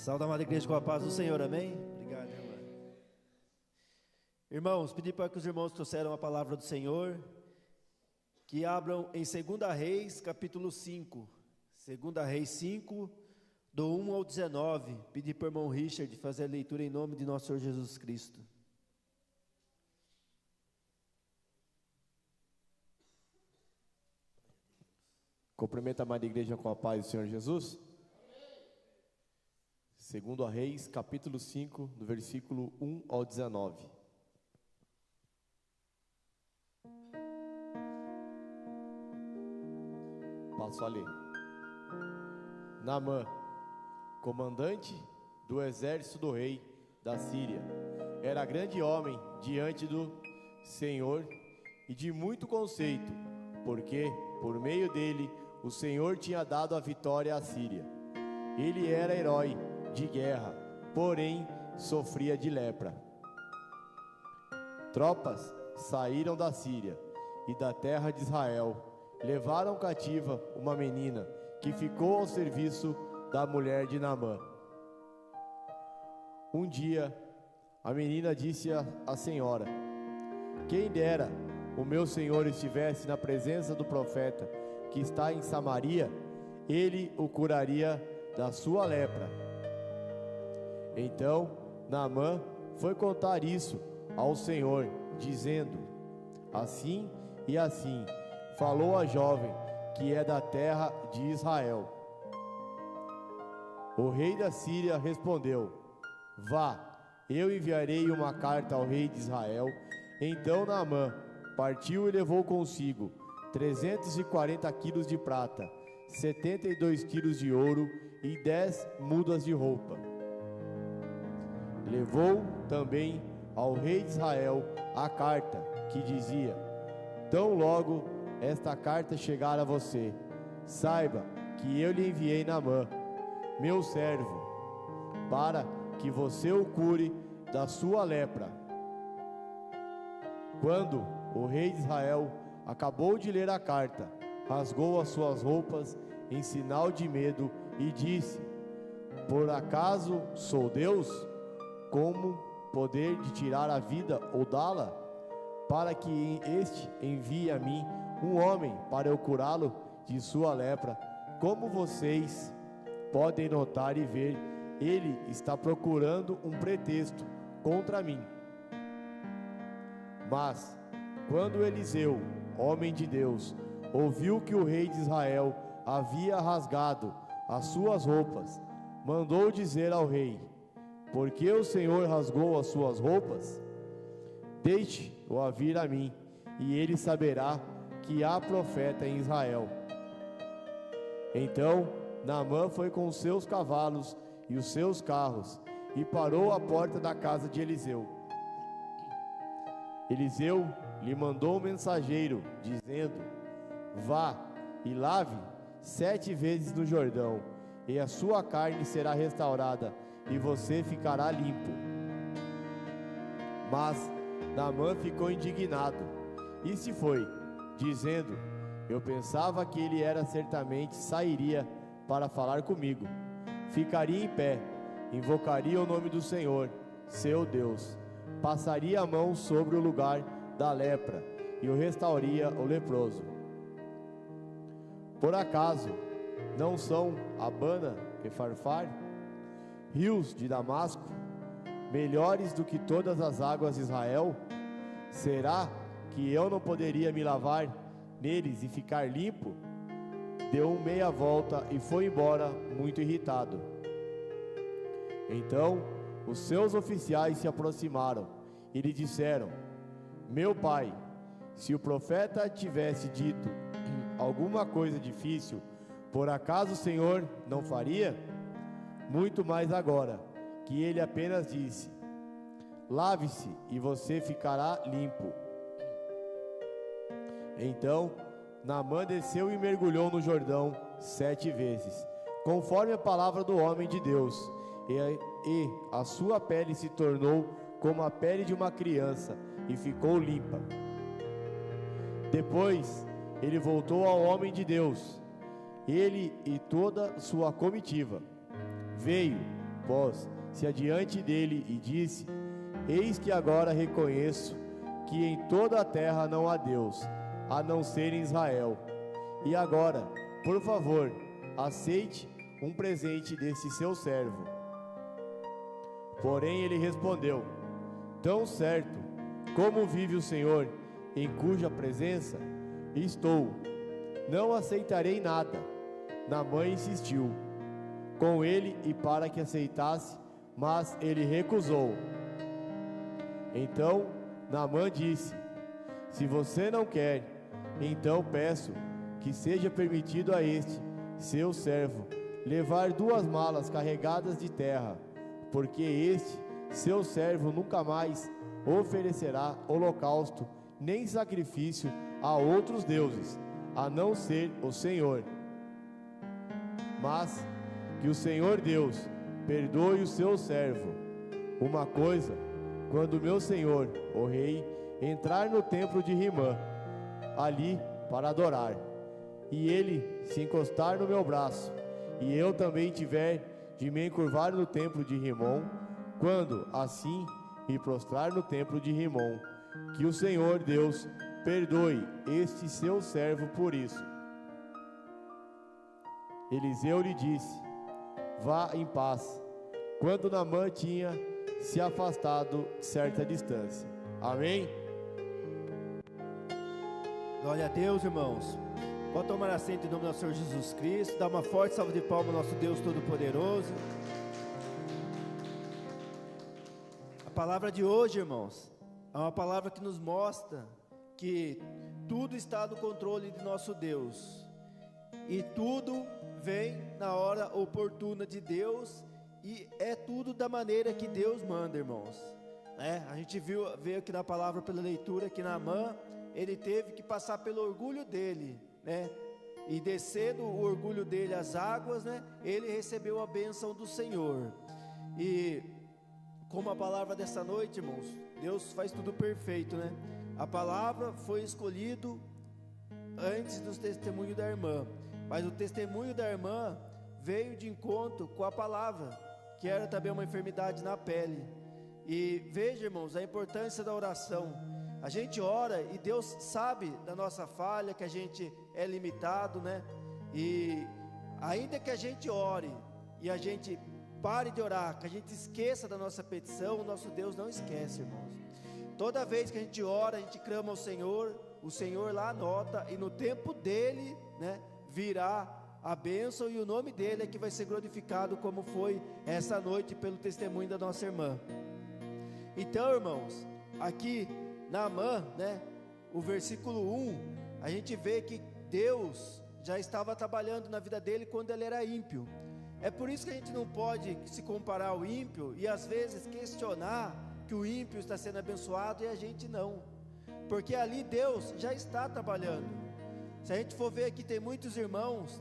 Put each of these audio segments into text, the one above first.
Salve, amada igreja, com a paz do Senhor, amém? Obrigado, irmã. Irmãos, pedi para que os irmãos trouxeram a palavra do Senhor, que abram em 2 Reis, capítulo 5. 2 Reis 5, do 1 ao 19. Pedi para o irmão Richard fazer a leitura em nome de nosso Senhor Jesus Cristo. Cumprimento a amada igreja com a paz do Senhor Jesus. 2 Reis, capítulo 5, do versículo 1 ao 19. Passo a ler. Naamã, comandante do exército do rei da Síria, era grande homem diante do Senhor e de muito conceito, porque por meio dele o Senhor tinha dado a vitória à Síria. Ele era herói de guerra, porém sofria de lepra. Tropas saíram da Síria e da terra de Israel, levaram cativa uma menina que ficou ao serviço da mulher de Naamã. Um dia, a menina disse à senhora: quem dera o meu senhor estivesse na presença do profeta que está em Samaria, ele o curaria da sua lepra. Então Naamã foi contar isso ao Senhor, dizendo: assim e assim falou a jovem que é da terra de Israel. O rei da Síria respondeu: vá, eu enviarei uma carta ao rei de Israel. Então Naamã partiu e levou consigo 340 quilos de prata, 72 quilos de ouro e 10 mudas de roupa. Levou também ao rei de Israel a carta que dizia: tão logo esta carta chegar a você, saiba que eu lhe enviei Naamã, meu servo, para que você o cure da sua lepra. Quando o rei de Israel acabou de ler a carta, rasgou as suas roupas em sinal de medo e disse: por acaso sou Deus? Como poder de tirar a vida ou dá-la? Para que este envie a mim um homem para eu curá-lo de sua lepra. Como vocês podem notar e ver, ele está procurando um pretexto contra mim. Mas quando Eliseu, homem de Deus, ouviu que o rei de Israel havia rasgado as suas roupas, mandou dizer ao rei: por que o Senhor rasgou as suas roupas? Deixe-o vir a mim, e ele saberá que há profeta em Israel. Então Naamã foi com os seus cavalos e os seus carros, e parou à porta da casa de Eliseu. Eliseu lhe mandou um mensageiro, dizendo: vá e lave 7 vezes no Jordão, e a sua carne será restaurada, e você ficará limpo. Mas Naamã ficou indignado e se foi, dizendo: eu pensava que ele certamente sairia para falar comigo, ficaria em pé, invocaria o nome do Senhor, seu Deus, passaria a mão sobre o lugar da lepra e o restauraria o leproso. Por acaso não são Abana e Farfar, rios de Damasco, melhores do que todas as águas de Israel? Será que eu não poderia me lavar neles e ficar limpo? Deu meia volta e foi embora, muito irritado. Então os seus oficiais se aproximaram e lhe disseram: meu pai, se o profeta tivesse dito alguma coisa difícil, por acaso o Senhor não faria? Muito mais agora, que ele apenas disse: lave-se e você ficará limpo. Então Naamã desceu e mergulhou no Jordão 7 vezes, conforme a palavra do homem de Deus, e a sua pele se tornou como a pele de uma criança, e ficou limpa. Depois ele voltou ao homem de Deus, ele e toda sua comitiva. Veio, pôs-se adiante dele e disse: Eis que agora reconheço que em toda a terra não há Deus, a não ser em Israel. E agora, por favor, aceite um presente desse seu servo. Porém ele respondeu: Tão certo como vive o Senhor, em cuja presença estou, não aceitarei nada. Naamã insistiu com ele e para que aceitasse, mas ele recusou. Então Naamã disse: Se você não quer, então peço que seja permitido a este, seu servo, levar 2 malas carregadas de terra, porque este, seu servo, nunca mais oferecerá holocausto nem sacrifício a outros deuses, a não ser o Senhor. Mas que o Senhor Deus perdoe o seu servo. Uma coisa, quando meu senhor, o rei, entrar no templo de Rimã, ali para adorar, e ele se encostar no meu braço, e eu também tiver de me encurvar no templo de Rimon, quando assim me prostrar no templo de Rimon, que o Senhor Deus perdoe este seu servo por isso. Eliseu lhe disse: Vá em paz. Quando Naamã tinha se afastado certa distância. Amém? Glória a Deus, irmãos. Pode tomar assento em nome do nosso Senhor Jesus Cristo. Dá uma forte salva de palmas ao nosso Deus Todo-Poderoso. A palavra de hoje, irmãos, é uma palavra que nos mostra que tudo está no controle de nosso Deus. E tudo vem na hora oportuna de Deus. E é tudo da maneira que Deus manda, irmãos. A gente veio aqui na palavra pela leitura que Naamã, ele teve que passar pelo orgulho dele, e descendo o orgulho dele as águas, ele recebeu a bênção do Senhor. E como a palavra dessa noite, irmãos, Deus faz tudo perfeito, A palavra foi escolhido antes do testemunho da irmã, mas o testemunho da irmã veio de encontro com a palavra, que era também uma enfermidade na pele. E veja, irmãos, a importância da oração. A gente ora e Deus sabe da nossa falha, que a gente é limitado, E ainda que a gente ore e a gente pare de orar, que a gente esqueça da nossa petição, o nosso Deus não esquece, irmãos. Toda vez que a gente ora, a gente clama ao Senhor, o Senhor lá anota, e no tempo dele, virá a bênção, e o nome dele é que vai ser glorificado, como foi essa noite pelo testemunho da nossa irmã. Então, irmãos, aqui Naamã, o versículo 1, a gente vê que Deus já estava trabalhando na vida dele quando ele era ímpio. É por isso que a gente não pode se comparar ao ímpio e às vezes questionar que o ímpio está sendo abençoado e a gente não, porque ali Deus já está trabalhando. Se a gente for ver aqui, tem muitos irmãos,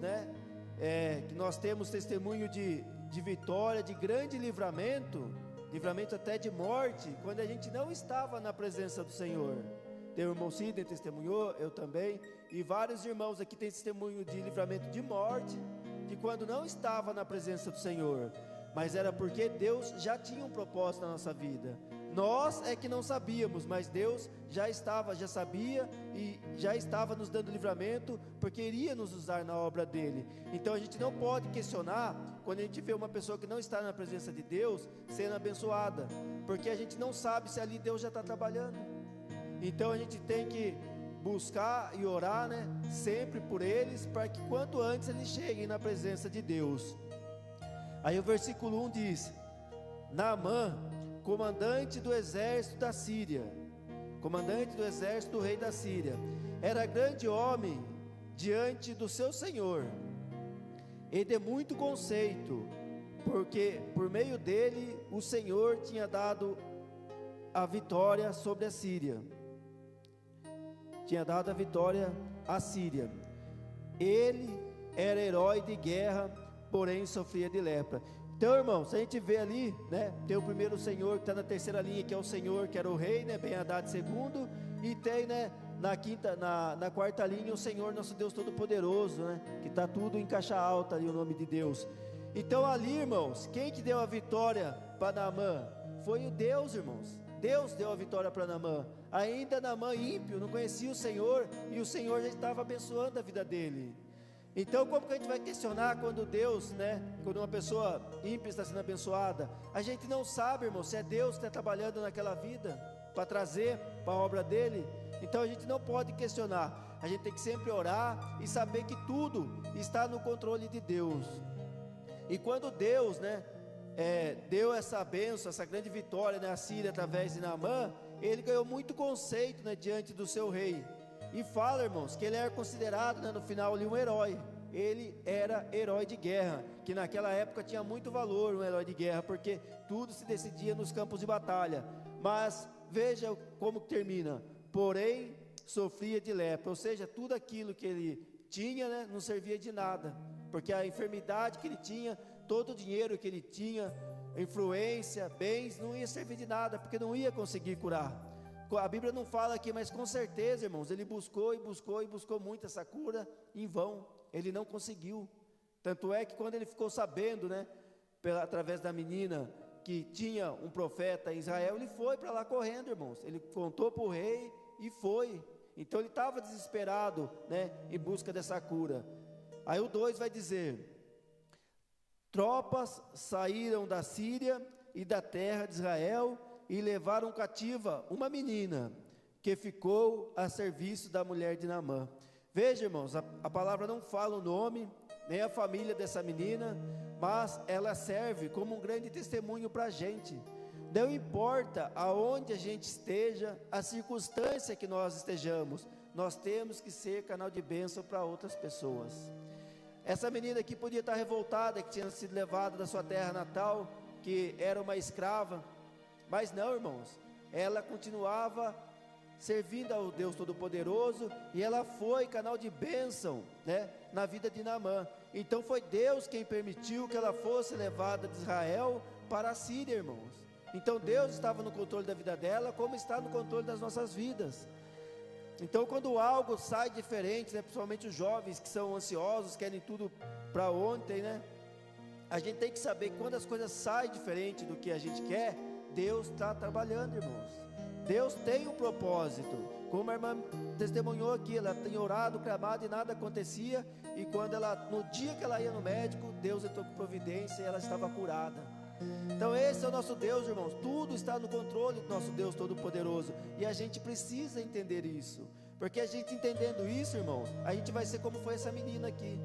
que nós temos testemunho de vitória, de grande livramento até de morte, quando a gente não estava na presença do Senhor. Tem o irmão Sidney testemunhou, eu também, e vários irmãos aqui têm testemunho de livramento de morte, de quando não estava na presença do Senhor, mas era porque Deus já tinha um propósito na nossa vida. Nós é que não sabíamos, mas Deus já sabia e já estava nos dando livramento, porque iria nos usar na obra dele. Então a gente não pode questionar quando a gente vê uma pessoa que não está na presença de Deus sendo abençoada, porque a gente não sabe se ali Deus já está trabalhando. Então a gente tem que buscar e orar, sempre por eles, para que quanto antes eles cheguem na presença de Deus. Aí o versículo 1 diz: Naamã, comandante do exército da Síria, comandante do exército do rei da Síria, era grande homem diante do seu senhor, e de muito conceito, porque por meio dele o Senhor tinha dado a vitória sobre a Síria, Ele era herói de guerra, porém sofria de lepra. Então, irmãos, a gente vê ali, tem o primeiro senhor que está na terceira linha, que é o senhor que era o rei, Ben-Hadad II, e tem, na quarta linha, o Senhor nosso Deus Todo-Poderoso, que está tudo em caixa alta ali, o nome de Deus. Então ali, irmãos, quem que deu a vitória para Naamã? Foi o Deus, irmãos. Deus deu a vitória para Naamã. Ainda Naamã ímpio, não conhecia o Senhor, e o Senhor já estava abençoando a vida dele. Então como que a gente vai questionar quando Deus, quando uma pessoa ímpia está sendo abençoada? A gente não sabe, irmão, se é Deus que está trabalhando naquela vida, para trazer para a obra dele. Então a gente não pode questionar, a gente tem que sempre orar e saber que tudo está no controle de Deus. E quando Deus, deu essa bênção, essa grande vitória na Síria através de Naamã, ele ganhou muito conceito, diante do seu rei. E fala, irmãos, que ele era considerado, no final ali, um herói. Ele era herói de guerra, que naquela época tinha muito valor, um herói de guerra, porque tudo se decidia nos campos de batalha. Mas veja como termina: porém sofria de lepra. Ou seja, tudo aquilo que ele tinha, não servia de nada, porque a enfermidade que ele tinha, todo o dinheiro que ele tinha, influência, bens, não ia servir de nada, porque não ia conseguir curar. A Bíblia não fala aqui, mas com certeza, irmãos, ele buscou e buscou e buscou muito essa cura, em vão, ele não conseguiu. Tanto é que quando ele ficou sabendo, através da menina, que tinha um profeta em Israel, ele foi para lá correndo, irmãos. Ele contou para o rei e foi. Então ele estava desesperado, em busca dessa cura. Aí o 2 vai dizer: tropas saíram da Síria e da terra de Israel e levaram cativa uma menina que ficou a serviço da mulher de Naamã. Veja, irmãos, a palavra não fala o nome, nem a família dessa menina, mas ela serve como um grande testemunho para a gente. Não importa aonde a gente esteja, a circunstância que nós estejamos, nós temos que ser canal de bênção para outras pessoas. Essa menina aqui podia estar revoltada, que tinha sido levada da sua terra natal, que era uma escrava, mas não, irmãos, ela continuava servindo ao Deus Todo-Poderoso, e ela foi canal de bênção, na vida de Naamã. Então foi Deus quem permitiu que ela fosse levada de Israel para a Síria, irmãos. Então Deus estava no controle da vida dela, como está no controle das nossas vidas. Então quando algo sai diferente, principalmente os jovens que são ansiosos, querem tudo para ontem, a gente tem que saber que quando as coisas saem diferente do que a gente quer, Deus está trabalhando, irmãos. Deus tem um propósito. Como a irmã testemunhou aqui, ela tem orado, clamado e nada acontecia, e quando no dia que ela ia no médico, Deus entrou com providência e ela estava curada. Então esse é o nosso Deus, irmãos. Tudo está no controle do nosso Deus Todo-Poderoso, e a gente precisa entender isso, porque a gente entendendo isso, irmãos, a gente vai ser como foi essa menina aqui.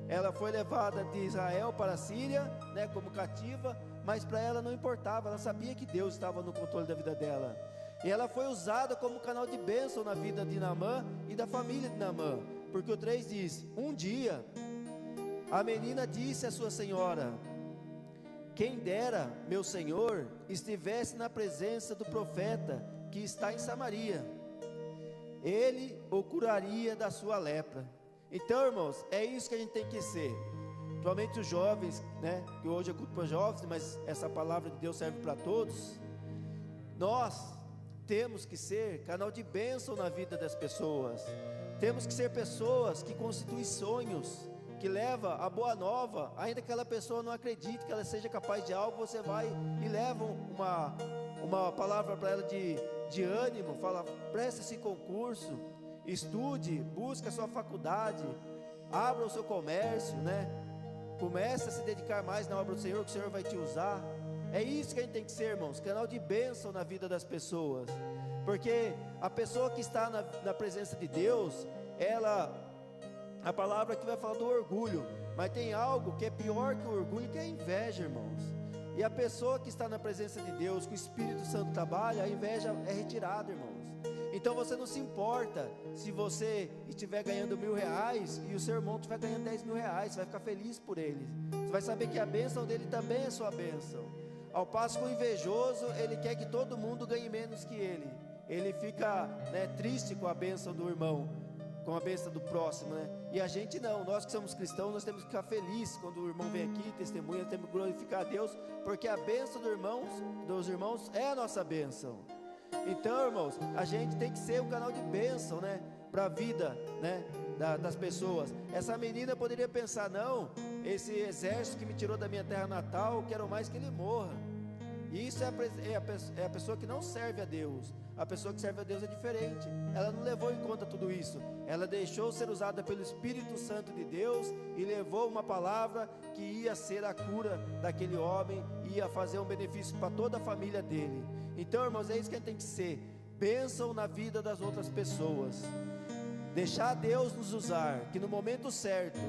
Ela foi levada de Israel para a Síria, como cativa, mas para ela não importava, ela sabia que Deus estava no controle da vida dela, e ela foi usada como canal de bênção na vida de Naamã e da família de Naamã, porque o 3 diz: um dia a menina disse à sua senhora: quem dera, meu senhor, estivesse na presença do profeta que está em Samaria, ele o curaria da sua lepra. Então, irmãos, é isso que a gente tem que ser, principalmente os jovens, que hoje é culto para jovens, mas essa palavra de Deus serve para todos. Nós temos que ser canal de bênção na vida das pessoas, temos que ser pessoas que constituem sonhos, que leva a boa nova, ainda que aquela pessoa não acredite que ela seja capaz de algo, você vai e leva uma palavra para ela de ânimo, fala: preste esse concurso, estude, busque a sua faculdade, abra o seu comércio, comece a se dedicar mais na obra do Senhor, que o Senhor vai te usar. É isso que a gente tem que ser, irmãos, canal de bênção na vida das pessoas, porque a pessoa que está na presença de Deus, a palavra aqui vai falar do orgulho, mas tem algo que é pior que o orgulho, que é a inveja, irmãos. E a pessoa que está na presença de Deus, que o Espírito Santo trabalha, a inveja é retirada, irmãos. Então você não se importa se você estiver ganhando R$1.000 e o seu irmão estiver ganhando R$10.000, você vai ficar feliz por ele, você vai saber que a bênção dele também é sua bênção. Ao passo que o invejoso, ele quer que todo mundo ganhe menos que ele fica triste com a bênção do irmão, com a bênção do próximo, e a gente não, nós que somos cristãos, nós temos que ficar felizes quando o irmão vem aqui, testemunha, temos que glorificar a Deus, porque a bênção dos irmãos é a nossa bênção. Então, irmãos, a gente tem que ser um canal de bênção, para a vida, das pessoas. Essa menina poderia pensar: não, esse exército que me tirou da minha terra natal, eu quero mais que ele morra. E isso é a pessoa que não serve a Deus. A pessoa que serve a Deus é diferente. Ela não levou em conta tudo isso. Ela deixou ser usada pelo Espírito Santo de Deus e levou uma palavra que ia ser a cura daquele homem, ia fazer um benefício para toda a família dele. Então, irmãos, é isso que a gente tem que ser: bênção na vida das outras pessoas. Deixar Deus nos usar, que no momento certo,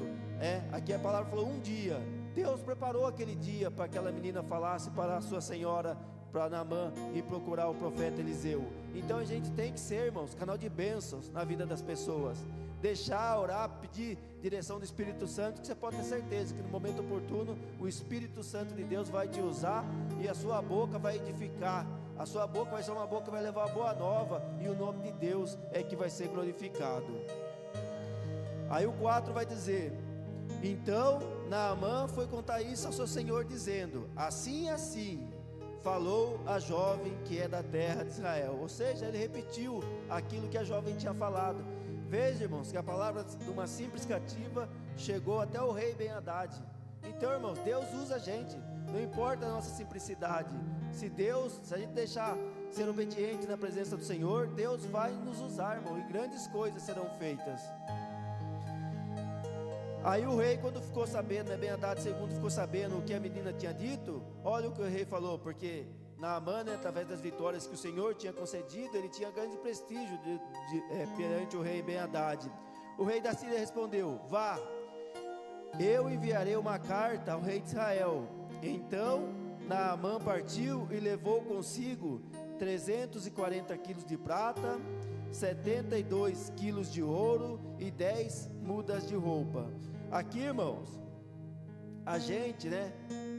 aqui a palavra falou um dia. Deus preparou aquele dia para aquela menina falasse para a sua senhora, para Naamã, e procurar o profeta Eliseu. Então a gente tem que ser, irmãos, canal de bênçãos na vida das pessoas. Deixar, orar, pedir direção do Espírito Santo, que você pode ter certeza que no momento oportuno o Espírito Santo de Deus vai te usar e a sua boca vai edificar. A sua boca vai ser uma boca que vai levar a boa nova, e o nome de Deus é que vai ser glorificado. Aí o 4 vai dizer: então Naamã foi contar isso ao seu senhor, dizendo: assim e assim falou a jovem que é da terra de Israel. Ou seja, ele repetiu aquilo que a jovem tinha falado. Veja, irmãos, que a palavra de uma simples cativa chegou até o rei Ben-Hadad. Então, irmãos, Deus usa a gente, não importa a nossa simplicidade. Se a gente deixar ser obediente na presença do Senhor, Deus vai nos usar, irmão, e grandes coisas serão feitas. Aí o rei, quando ficou sabendo, Ben-Hadad II ficou sabendo o que a menina tinha dito, olha o que o rei falou, porque Naamã, através das vitórias que o Senhor tinha concedido, ele tinha grande prestígio perante o rei Ben-Hadad. O rei da Síria respondeu: vá, eu enviarei uma carta ao rei de Israel. Então Naamã partiu e levou consigo 340 quilos de prata, 72 quilos de ouro e 10 mudas de roupa. Aqui, irmãos, a gente,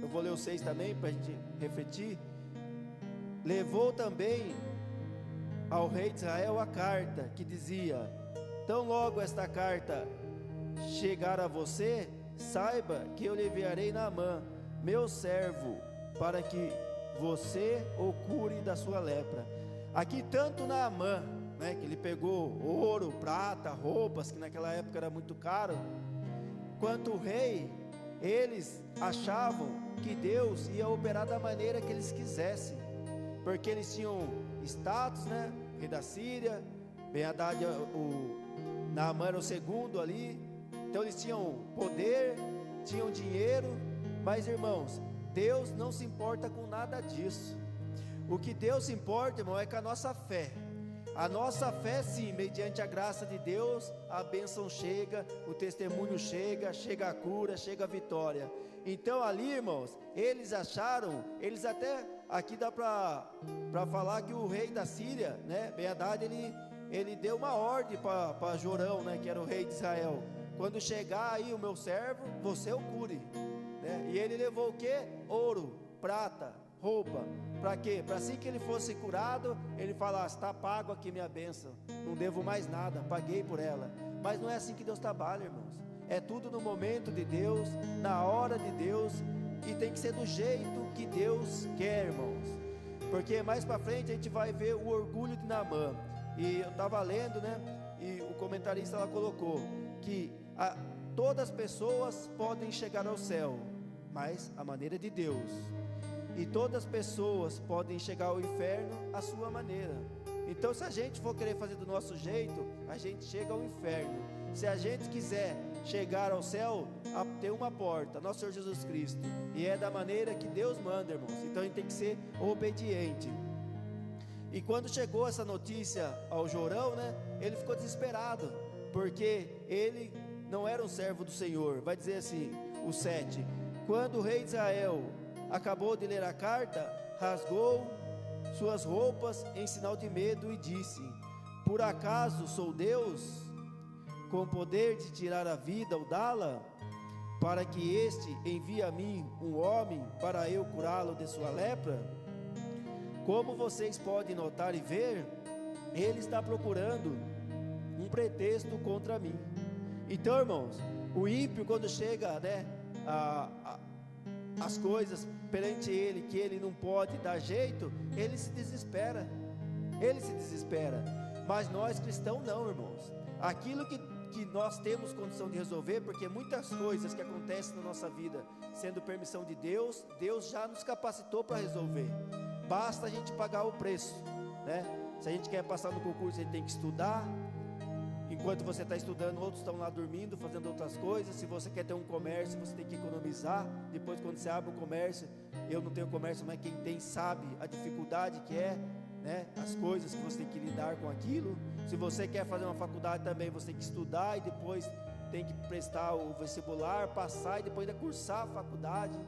eu vou ler o 6 também para a gente refletir. Levou também ao rei de Israel a carta que dizia: tão logo esta carta chegar a você, saiba que eu lhe enviarei Naamã, meu servo, para que você o cure da sua lepra. Aqui tanto Naamã, que ele pegou ouro, prata, roupas, que naquela época era muito caro, quanto o rei, eles achavam que Deus ia operar da maneira que eles quisessem, porque eles tinham status, rei da Síria, Ben-Hadad, Naamã era o segundo ali, então eles tinham poder, tinham dinheiro, mas, irmãos, Deus não se importa com nada disso. O que Deus se importa, irmão, é com a nossa fé. A nossa fé, sim, mediante a graça de Deus, a bênção chega, o testemunho chega a cura, chega a vitória. Então ali, irmãos, eles acharam, eles até, aqui dá para falar que o rei da Síria, Ben-Hadad, ele deu uma ordem para Jorão, que era o rei de Israel: quando chegar aí o meu servo, você o cure. E ele levou o que? Ouro, prata, roupa. Para quê? Para assim que ele fosse curado, ele falasse: está pago aqui minha bênção, não devo mais nada, paguei por ela. Mas não é assim que Deus trabalha, irmãos. É tudo no momento de Deus, na hora de Deus, e tem que ser do jeito que Deus quer, irmãos. Porque mais para frente a gente vai ver o orgulho de Naamã. E eu estava lendo, e o comentarista lá colocou que todas as pessoas podem chegar ao céu, mas a maneira de Deus. E todas as pessoas podem chegar ao inferno à sua maneira. Então, se a gente for querer fazer do nosso jeito, a gente chega ao inferno. Se a gente quiser chegar ao céu, tem uma porta, nosso Senhor Jesus Cristo, e é da maneira que Deus manda, irmãos. Então a gente tem que ser obediente. E quando chegou essa notícia ao Jorão, ele ficou desesperado, porque ele não era um servo do Senhor. Vai dizer assim, o 7: quando o rei de Israel acabou de ler a carta, rasgou suas roupas em sinal de medo e disse: por acaso sou Deus, com poder de tirar a vida ou dá-la, para que este envie a mim um homem para eu curá-lo de sua lepra? Como vocês podem notar e ver, ele está procurando um pretexto contra mim. Então, irmãos, o ímpio, quando chega, as coisas perante ele, que ele não pode dar jeito, ele se desespera. Mas nós cristãos não, irmãos. Aquilo que nós temos condição de resolver, porque muitas coisas que acontecem na nossa vida, sendo permissão de Deus, Deus já nos capacitou para resolver. Basta a gente pagar o preço, né? Se a gente quer passar no concurso, a gente tem que estudar. Enquanto você está estudando, outros estão lá dormindo, fazendo outras coisas. Se você quer ter um comércio, você tem que economizar. Depois, quando você abre o comércio, eu não tenho comércio, mas quem tem sabe a dificuldade que é, né? As coisas que você tem que lidar com aquilo. Se você quer fazer uma faculdade também, você tem que estudar e depois tem que prestar o vestibular, passar e depois ainda cursar a faculdade.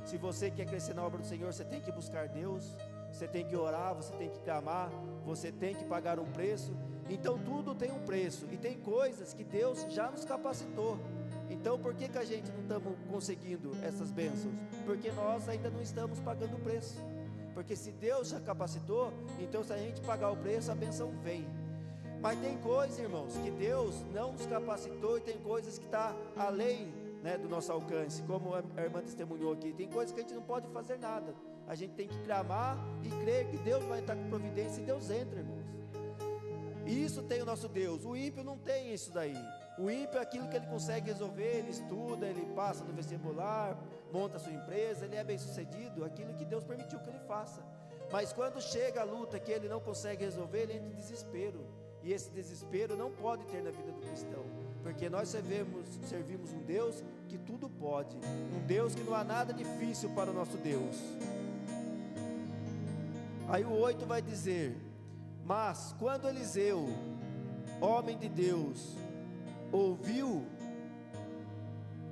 Se você quer crescer na obra do Senhor, você tem que buscar Deus, você tem que orar, você tem que clamar, você tem que pagar um preço. Então tudo tem um preço, e tem coisas que Deus já nos capacitou. Então por que a gente não estamos conseguindo essas bênçãos? Porque nós ainda não estamos pagando o preço. Porque se Deus já capacitou, então se a gente pagar o preço, a bênção vem. Mas tem coisas, irmãos, que Deus não nos capacitou, e tem coisas que está além, né, do nosso alcance, como a irmã testemunhou aqui. Tem coisas que a gente não pode fazer nada. A gente tem que clamar e crer que Deus vai estar com providência, e Deus entra, irmãos. E isso tem o nosso Deus. O ímpio não tem isso daí. O ímpio é aquilo que ele consegue resolver, ele estuda, ele passa no vestibular, monta a sua empresa, ele é bem sucedido, aquilo que Deus permitiu que ele faça. Mas quando chega a luta que ele não consegue resolver, ele entra em desespero. E esse desespero não pode ter na vida do cristão, porque nós servimos um Deus que tudo pode, um Deus que não há nada difícil para o nosso Deus. Aí o 8 vai dizer: mas quando Eliseu, homem de Deus, ouviu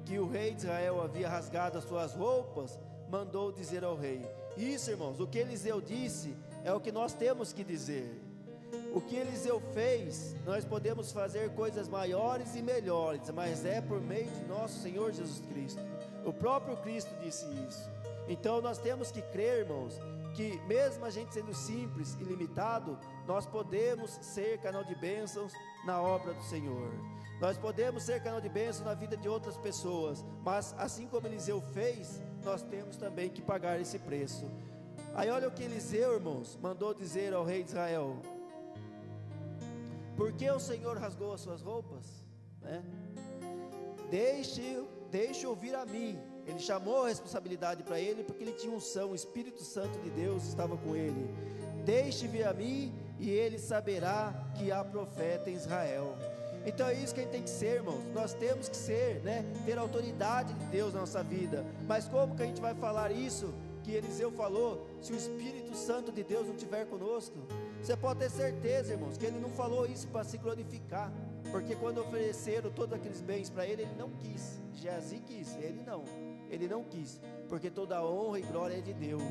que o rei de Israel havia rasgado as suas roupas, mandou dizer ao rei. Isso, irmãos, o que Eliseu disse é o que nós temos que dizer. O que Eliseu fez, nós podemos fazer coisas maiores e melhores, mas é por meio de nosso Senhor Jesus Cristo. O próprio Cristo disse isso. Então nós temos que crer, irmãos, que mesmo a gente sendo simples e limitado, nós podemos ser canal de bênçãos na obra do Senhor. Nós podemos ser canal de bênção na vida de outras pessoas, mas assim como Eliseu fez, nós temos também que pagar esse preço. Aí olha o que Eliseu, irmãos, mandou dizer ao rei de Israel: por que o Senhor rasgou as suas roupas? Né? Deixe ouvir a mim. Ele chamou a responsabilidade para ele, porque ele tinha unção, o Espírito Santo de Deus estava com ele. Deixe vir a mim, e ele saberá que há profeta em Israel. Então é isso que a gente tem que ser, irmãos. Nós temos que ser, né, ter a autoridade de Deus na nossa vida. Mas como que a gente vai falar isso que Eliseu falou, se o Espírito Santo de Deus não estiver conosco? Você pode ter certeza, irmãos, que ele não falou isso para se glorificar, porque quando ofereceram todos aqueles bens para ele, ele não quis. Geazi quis, ele não quis, porque toda a honra e glória é de Deus.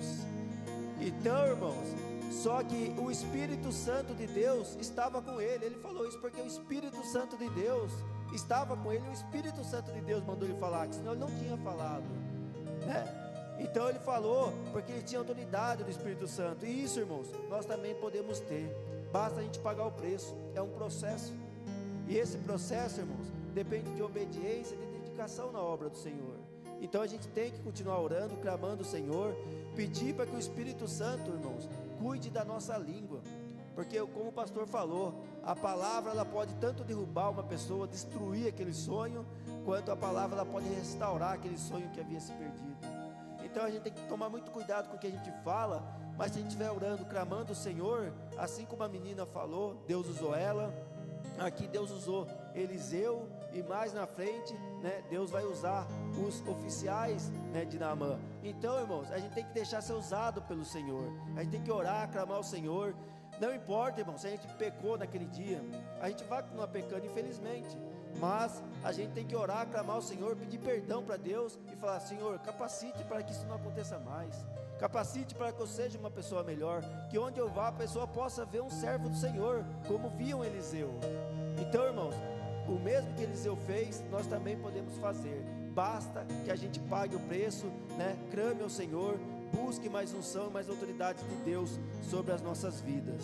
Então, irmãos, só que o Espírito Santo de Deus estava com ele. Ele falou isso porque o Espírito Santo de Deus estava com ele. O Espírito Santo de Deus mandou ele falar, que senão ele não tinha falado, né? Então ele falou porque ele tinha autoridade do Espírito Santo. E isso, irmãos, nós também podemos ter. Basta a gente pagar o preço. É um processo. E esse processo, irmãos, depende de obediência e de dedicação na obra do Senhor. Então a gente tem que continuar orando, clamando o Senhor, pedir para que o Espírito Santo, irmãos, cuide da nossa língua. Porque como o pastor falou, a palavra ela pode tanto derrubar uma pessoa, destruir aquele sonho, quanto a palavra ela pode restaurar aquele sonho que havia se perdido. Então a gente tem que tomar muito cuidado com o que a gente fala, mas se a gente estiver orando, clamando o Senhor, assim como a menina falou, Deus usou ela, aqui Deus usou Eliseu, e mais na frente, né, Deus vai usar os oficiais, né, de Naamã. Então, irmãos, a gente tem que deixar ser usado pelo Senhor, a gente tem que orar, clamar ao Senhor. Não importa, irmão, se a gente pecou naquele dia, a gente vai continuar pecando, infelizmente, mas a gente tem que orar, clamar ao Senhor, pedir perdão para Deus e falar: Senhor, capacite para que isso não aconteça mais, capacite para que eu seja uma pessoa melhor, que onde eu vá a pessoa possa ver um servo do Senhor, como viam Eliseu. Então, irmãos, o mesmo que Eliseu fez, nós também podemos fazer. Basta que a gente pague o preço, né? Clame ao Senhor, busque mais unção, mais autoridade de Deus sobre as nossas vidas.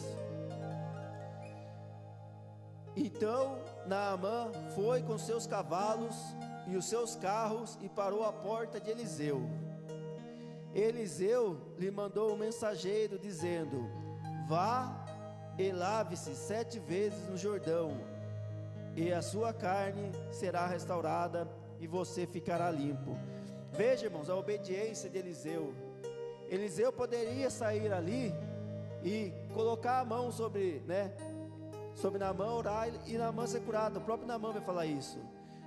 Então Naamã foi com seus cavalos e os seus carros e parou à porta de Eliseu. Eliseu lhe mandou um mensageiro dizendo: vá e lave-se 7 vezes no Jordão, e a sua carne será restaurada e você ficará limpo. Veja, irmãos, a obediência de Eliseu. Eliseu poderia sair ali e colocar a mão sobre Naamã, orar e Naamã ser curado. O próprio Naamã vai falar isso.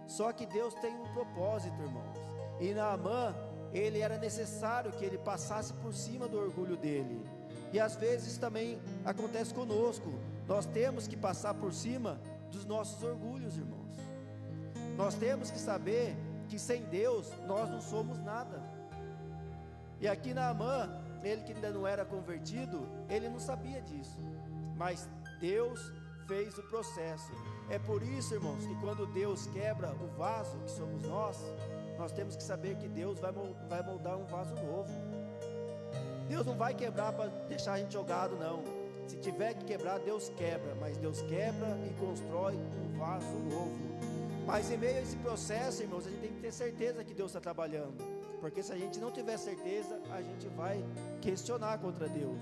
Só que Deus tem um propósito, irmãos. E Naamã, ele era necessário que ele passasse por cima do orgulho dele. E às vezes também acontece conosco. Nós temos que passar por cima dos nossos orgulhos, irmãos. Nós temos que saber que sem Deus nós não somos nada. E aqui Naamã, ele que ainda não era convertido, ele não sabia disso, mas Deus fez o processo. É por isso, irmãos, que quando Deus quebra o vaso que somos nós temos que saber que Deus vai moldar um vaso novo. Deus não vai quebrar para deixar a gente jogado, não. Se tiver que quebrar, Deus quebra, mas Deus quebra e constrói um vaso novo. Mas em meio a esse processo, irmãos, a gente tem que ter certeza que Deus está trabalhando, porque se a gente não tiver certeza, a gente vai questionar contra Deus.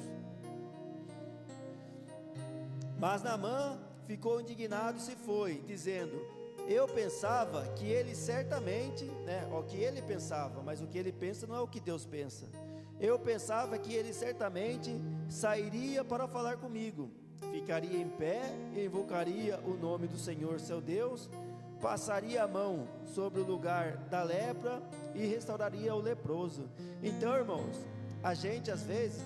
Mas Naamã ficou indignado e se foi, dizendo: eu pensava que ele certamente, o que ele pensava, mas o que ele pensa não é o que Deus pensa. Eu pensava que ele certamente sairia para falar comigo, ficaria em pé e invocaria o nome do Senhor seu Deus, passaria a mão sobre o lugar da lepra e restauraria o leproso. Então, irmãos, a gente às vezes,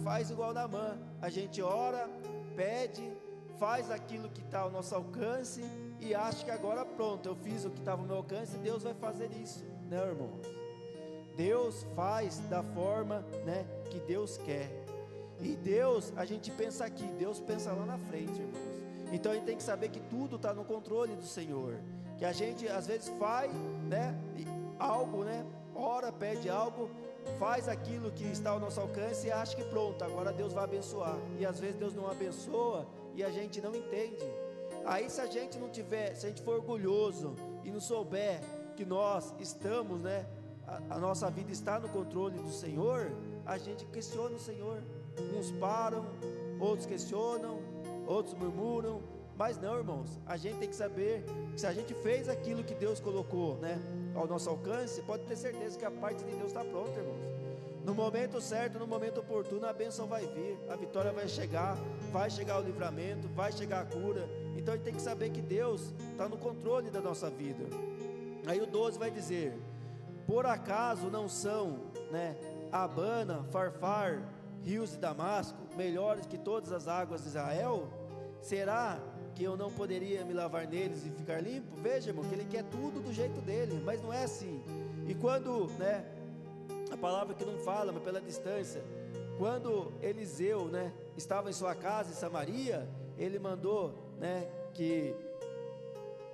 faz igual Naamã. A gente ora, pede, faz aquilo que está ao nosso alcance e acha que agora pronto, eu fiz o que estava ao meu alcance, Deus vai fazer isso. Não, irmãos, Deus faz da forma, que Deus quer. E Deus, a gente pensa aqui, Deus pensa lá na frente, irmãos. Então a gente tem que saber que tudo está no controle do Senhor. Que a gente às vezes faz, algo, ora, pede algo, faz aquilo que está ao nosso alcance e acha que pronto, agora Deus vai abençoar. E às vezes Deus não abençoa e a gente não entende. Aí se a gente não tiver, se a gente for orgulhoso e não souber que nós estamos, a nossa vida está no controle do Senhor, a gente questiona o Senhor. Uns param, outros questionam, outros murmuram, mas não, irmãos, a gente tem que saber que se a gente fez aquilo que Deus colocou, ao nosso alcance, pode ter certeza que a parte de Deus está pronta, irmãos. No momento certo, no momento oportuno, a bênção vai vir, a vitória vai chegar o livramento, vai chegar a cura. Então a gente tem que saber que Deus está no controle da nossa vida. Aí o 12 vai dizer: por acaso não são, Abana, Farfar, rios de Damasco, melhores que todas as águas de Israel? Será que eu não poderia me lavar neles e ficar limpo? Veja, irmão, que ele quer tudo do jeito dele, mas não é assim. E quando, a palavra que não fala, mas pela distância, quando Eliseu, estava em sua casa em Samaria, ele mandou, que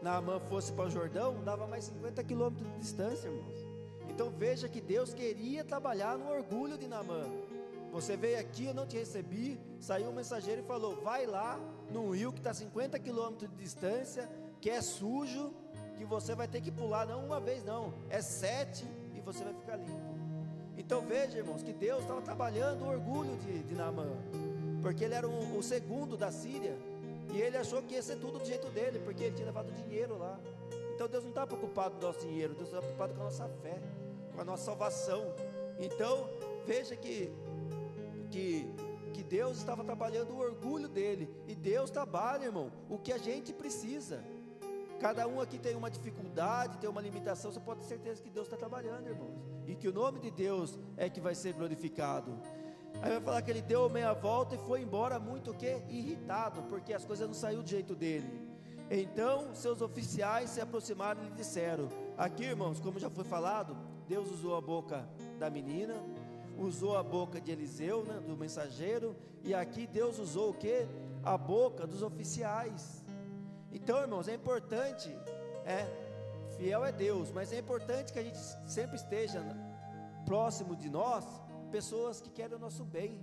Naamã fosse para o Jordão, dava mais 50 quilômetros de distância, irmãos. Então veja que Deus queria trabalhar no orgulho de Naamã. Você veio aqui, eu não te recebi. Saiu um mensageiro e falou: vai lá num rio que está 50 quilômetros de distância, que é sujo, que você vai ter que pular, não uma vez não, é 7, e você vai ficar limpo. Então veja, irmãos, que Deus estava trabalhando o orgulho de Naamã, porque ele era o segundo da Síria, e ele achou que ia ser tudo do jeito dele, porque ele tinha levado dinheiro lá. Então Deus não está preocupado com o nosso dinheiro, Deus está preocupado com a nossa fé, com a nossa salvação. Então veja que Deus estava trabalhando o orgulho dele, e Deus trabalha, irmão, o que a gente precisa. Cada um aqui tem uma dificuldade, tem uma limitação, você pode ter certeza que Deus está trabalhando, irmãos, e que o nome de Deus é que vai ser glorificado. Aí vai falar que ele deu meia volta e foi embora muito irritado, porque as coisas não saíram do jeito dele. Então seus oficiais se aproximaram e lhe disseram. Aqui, irmãos, como já foi falado, Deus usou a boca da menina, usou a boca de Eliseu, do mensageiro, e aqui Deus usou o que? A boca dos oficiais. Então, irmãos, é importante, fiel é Deus, mas é importante que a gente sempre esteja próximo de nós, pessoas que querem o nosso bem,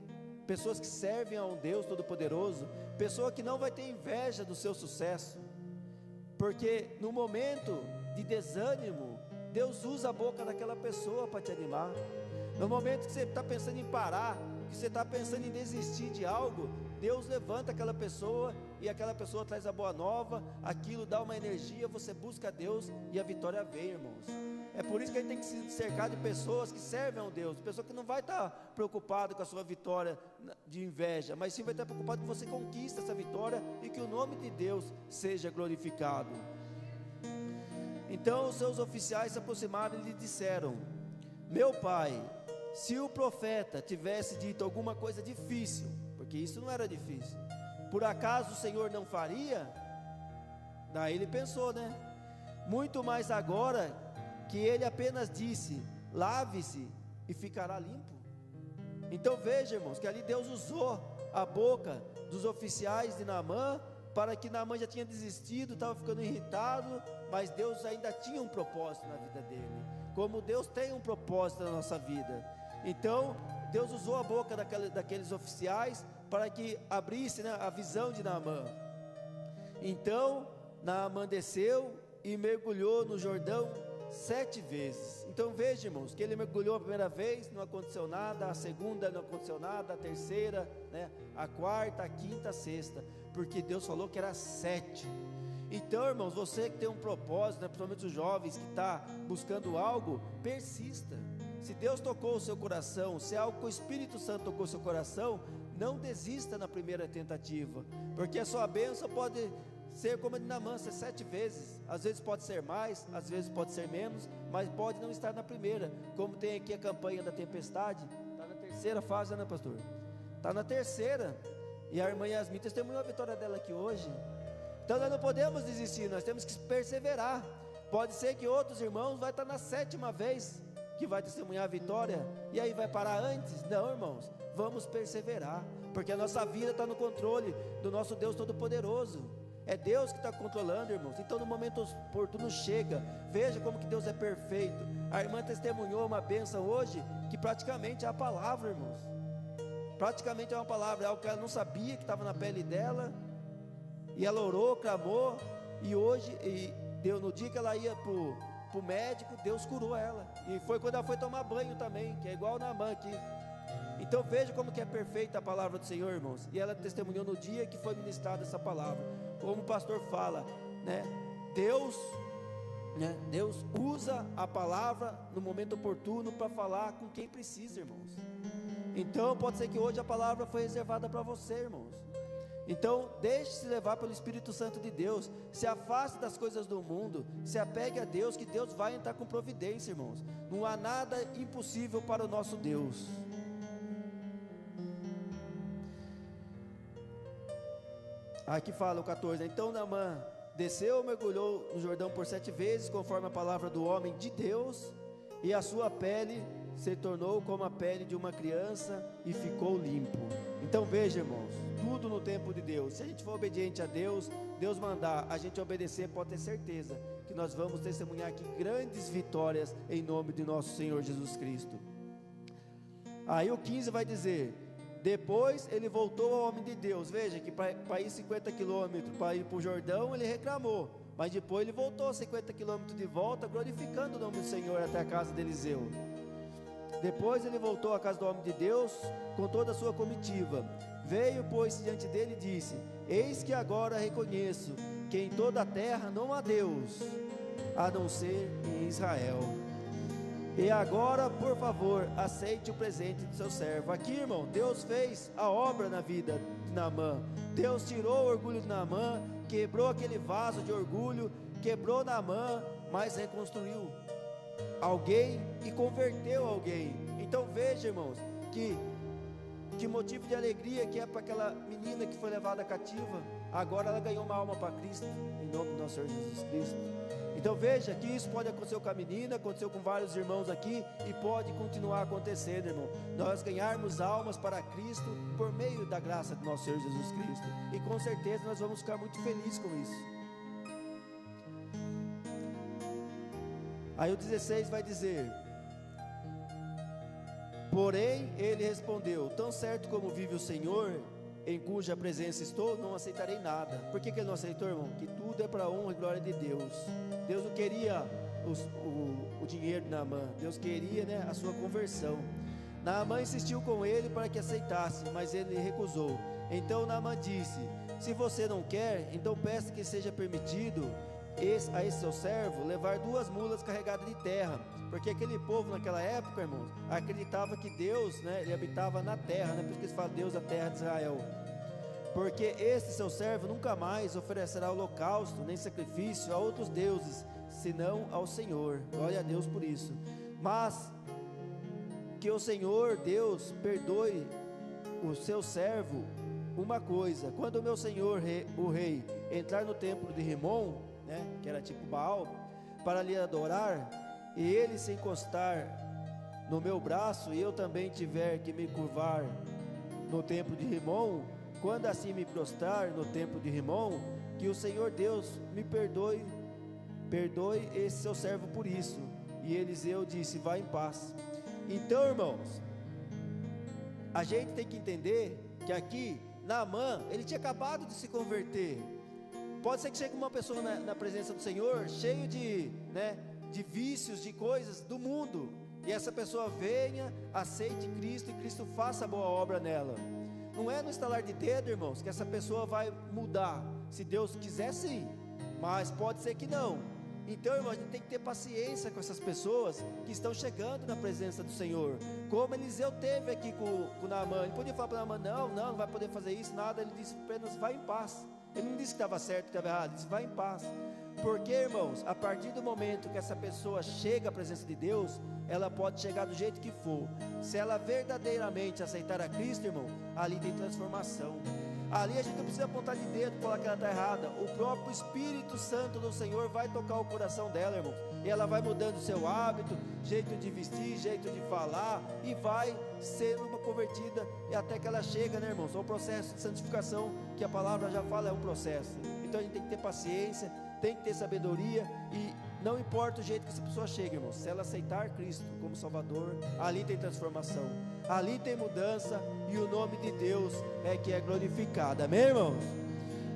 pessoas que servem a um Deus Todo-Poderoso, pessoa que não vai ter inveja do seu sucesso, porque no momento de desânimo, Deus usa a boca daquela pessoa para te animar. No momento que você está pensando em parar, que você está pensando em desistir de algo, Deus levanta aquela pessoa e aquela pessoa traz a boa nova, aquilo dá uma energia, você busca a Deus e a vitória vem, irmãos. É por isso que a gente tem que se cercar de pessoas que servem a Deus, pessoa que não vai estar preocupada com a sua vitória de inveja, mas sim vai estar preocupado que você conquista essa vitória e que o nome de Deus seja glorificado. Então os seus oficiais se aproximaram e lhe disseram: meu pai, se o profeta tivesse dito alguma coisa difícil, porque isso não era difícil, por acaso o Senhor não faria? Daí ele pensou, né? Muito mais agora que ele apenas disse: lave-se e ficará limpo. Então veja, irmãos, que ali Deus usou a boca dos oficiais de Naamã, para que Naamã já tinha desistido, estava ficando irritado, mas Deus ainda tinha um propósito na vida dele, como Deus tem um propósito na nossa vida. Então Deus usou a boca daqueles oficiais para que abrisse, né, a visão de Naamã. Então Naamã desceu e mergulhou no Jordão 7 vezes. Então veja, irmãos, que ele mergulhou a primeira vez, não aconteceu nada, a segunda não aconteceu nada, a terceira, né, a quarta, a quinta, a sexta, porque Deus falou que era 7. Então, irmãos, você que tem um propósito, né, principalmente os jovens que está buscando algo, persista. Se Deus tocou o seu coração, se é algo que o Espírito Santo tocou o seu coração, não desista na primeira tentativa, porque a sua bênção pode ser como a de Naamã, ser 7 vezes, às vezes pode ser mais, às vezes pode ser menos, mas pode não estar na primeira, como tem aqui a campanha da tempestade, está na terceira fase, né, pastor? Está na terceira, e a irmã Yasmin testemunhou a vitória dela aqui hoje. Então nós não podemos desistir, nós temos que perseverar. Pode ser que outros irmãos vai estar na 7ª vez que vai testemunhar a vitória, e aí vai parar antes? Não, irmãos, vamos perseverar, porque a nossa vida está no controle do nosso Deus Todo-Poderoso. É Deus que está controlando, irmãos. Então no momento oportuno chega. Veja como que Deus é perfeito. A irmã testemunhou uma bênção hoje, que praticamente é a palavra, irmãos. Praticamente é uma palavra, é algo que ela não sabia que estava na pele dela, e ela orou, clamou, e hoje, no dia que ela ia para o médico, Deus curou ela, e foi quando ela foi tomar banho também, que é igual na Naamã aqui. Então veja como que é perfeita a palavra do Senhor, irmãos, e ela testemunhou no dia que foi ministrada essa palavra, como o pastor fala, né, Deus usa a palavra no momento oportuno para falar com quem precisa, irmãos. Então pode ser que hoje a palavra foi reservada para você, irmãos. Então deixe-se levar pelo Espírito Santo de Deus, se afaste das coisas do mundo, se apegue a Deus, que Deus vai entrar com providência, irmãos. Não há nada impossível para o nosso Deus. Aqui fala o 14, então Naamã desceu, mergulhou no Jordão por 7 vezes, conforme a palavra do homem de Deus, e a sua pele se tornou como a pele de uma criança e ficou limpo. Então veja, irmãos, tudo no tempo de Deus. Se a gente for obediente a Deus, Deus mandar a gente obedecer, pode ter certeza que nós vamos testemunhar aqui grandes vitórias em nome de nosso Senhor Jesus Cristo. Aí o 15 vai dizer: depois ele voltou ao homem de Deus. Veja que para ir 50 quilômetros, para ir para o Jordão, ele reclamou, mas depois ele voltou 50 quilômetros de volta, glorificando o nome do Senhor até a casa de Eliseu. Depois ele voltou à casa do homem de Deus com toda a sua comitiva. Veio, pois, diante dele e disse: eis que agora reconheço que em toda a terra não há Deus, a não ser em Israel. E agora, por favor, aceite o presente de seu servo. Aqui, irmão, Deus fez a obra na vida de Naamã. Deus tirou o orgulho de Naamã, quebrou aquele vaso de orgulho, quebrou Naamã, mas reconstruiu alguém e converteu alguém. Então veja, irmãos, que motivo de alegria que é para aquela menina que foi levada cativa. Agora ela ganhou uma alma para Cristo, em nome do nosso Senhor Jesus Cristo. Então veja que isso pode acontecer com a menina, aconteceu com vários irmãos aqui, e pode continuar acontecendo, irmão. Nós ganharmos almas para Cristo por meio da graça do nosso Senhor Jesus Cristo, e com certeza nós vamos ficar muito felizes com isso. Aí o 16 vai dizer: porém ele respondeu: tão certo como vive o Senhor, em cuja presença estou, não aceitarei nada. Por que ele não aceitou, irmão? Que tudo é para a honra e glória de Deus. Deus não queria o dinheiro de Naamã, Deus queria, né, a sua conversão. Naamã insistiu com ele para que aceitasse, mas ele recusou. Então Naamã disse: se você não quer, então peça que seja permitido a esse seu servo levar 2 mulas carregadas de terra, porque aquele povo naquela época, irmãos, acreditava que Deus, né, ele habitava na terra, né, por isso que eles falam Deus da terra de Israel. Porque este seu servo nunca mais oferecerá holocausto nem sacrifício a outros deuses, senão ao Senhor. Glória a Deus por isso. Mas que o Senhor Deus perdoe o seu servo uma coisa: quando o meu senhor o rei entrar no templo de Rimon, né, que era tipo Baal, para lhe adorar, e ele se encostar no meu braço, e eu também tiver que me curvar no templo de Rimon, quando assim me prostrar no templo de Rimon, que o Senhor Deus me perdoe esse seu servo por isso. E Eliseu disse: vá em paz. Então, irmãos, a gente tem que entender que aqui Naamã, ele tinha acabado de se converter. Pode ser que chegue uma pessoa na presença do Senhor cheio de vícios, de coisas do mundo, e essa pessoa venha, aceite Cristo e Cristo faça a boa obra nela. Não é no estalar de dedo, irmãos, que essa pessoa vai mudar. Se Deus quiser, sim, mas pode ser que não. Então, irmãos, a gente tem que ter paciência com essas pessoas que estão chegando na presença do Senhor, como Eliseu teve aqui com Naamã. Ele podia falar para Naamã: não vai poder fazer isso, nada. Ele disse apenas: vai em paz. Ele não disse que estava certo, que estava errado, ele disse: vai em paz. Porque, irmãos, a partir do momento que essa pessoa chega à presença de Deus, ela pode chegar do jeito que for. Se ela verdadeiramente aceitar a Cristo, irmão, ali tem transformação. Ali a gente não precisa apontar de dedo e falar que ela está errada. O próprio Espírito Santo do Senhor vai tocar o coração dela, irmão, e ela vai mudando o seu hábito, jeito de vestir, jeito de falar, e vai sendo uma convertida, e até que ela chega, né, irmãos, ao processo de santificação, que a palavra já fala, é um processo. Então a gente tem que ter paciência, tem que ter sabedoria, e não importa o jeito que essa pessoa chega, irmãos, se ela aceitar Cristo como Salvador, ali tem transformação, ali tem mudança, e o nome de Deus é que é glorificado. Amém, irmãos?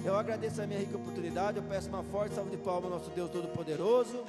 Eu agradeço a minha rica oportunidade. Eu peço uma forte salva de palmas ao nosso Deus Todo-Poderoso.